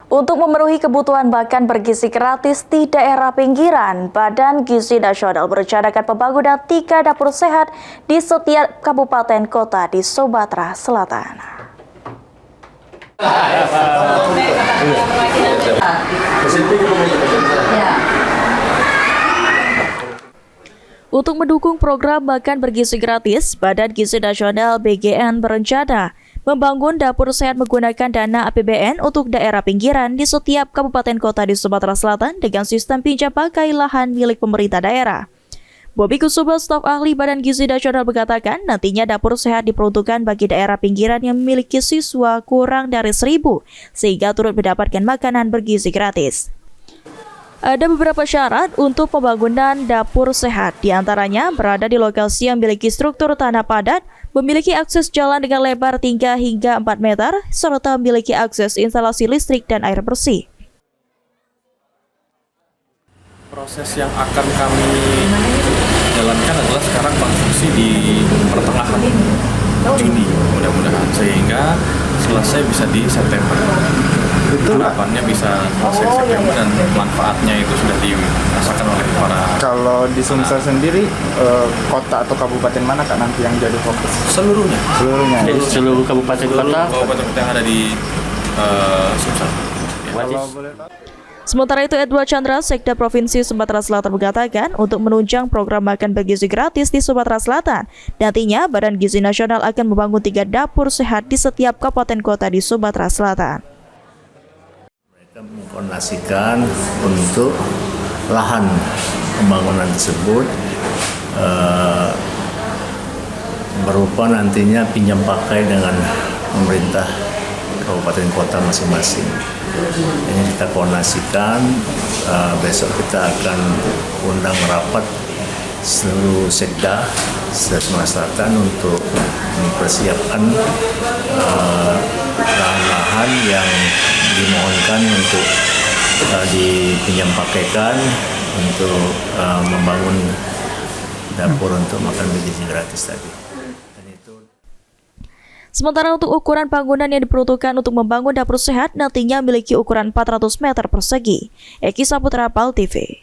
Untuk memenuhi kebutuhan makan bergizi gratis di daerah pinggiran, Badan Gizi Nasional merencanakan pembangunan 3 dapur sehat di setiap kabupaten kota di Sumatera Selatan. Untuk mendukung program makan bergizi gratis, Badan Gizi Nasional (BGN) berencana membangun dapur sehat menggunakan dana APBN untuk daerah pinggiran di setiap kabupaten kota di Sumatera Selatan dengan sistem pinjam pakai lahan milik pemerintah daerah. Bobi Kusuma, staf ahli Badan Gizi Nasional, mengatakan nantinya dapur sehat diperuntukkan bagi daerah pinggiran yang memiliki siswa kurang dari 1.000 sehingga turut mendapatkan makanan bergizi gratis. Ada beberapa syarat untuk pembangunan dapur sehat, diantaranya berada di lokasi yang memiliki struktur tanah padat, memiliki akses jalan dengan lebar 3 hingga 4 meter, serta memiliki akses instalasi listrik dan air bersih. Proses yang akan kami jalankan adalah sekarang konstruksi di pertengahan Juni mudah-mudahan, sehingga selesai bisa di September. Harapannya bisa selesai September dan manfaatnya itu sudah dirasakan oleh para. Kalau di Sumsel sendiri, kota atau kabupaten mana Kak nanti yang jadi fokus? Seluruhnya. Jadi seluruh kabupaten kota. Kabupaten kota yang ada di Sumsel. Kalau boleh tahu. Sementara itu, Edward Chandra, Sekda Provinsi Sumatera Selatan, mengatakan untuk menunjang program makan bergizi gratis di Sumatera Selatan, nantinya Badan Gizi Nasional akan membangun 3 dapur sehat di setiap kabupaten kota di Sumatera Selatan. Mereka mengkoordinasikan untuk lahan pembangunan tersebut berupa nantinya pinjam pakai dengan pemerintah kabupaten kota masing-masing. Ini kita koordinasikan, besok kita akan undang rapat seluruh sekda Sumatera Selatan untuk mempersiapkan lahan-lahan yang dimohonkan untuk dipinjam pakaikan untuk membangun dapur untuk makan bergizi gratis tadi. Sementara untuk ukuran bangunan yang diperuntukkan untuk membangun dapur sehat nantinya memiliki ukuran 400 meter persegi. Eki Saputra, PAL TV.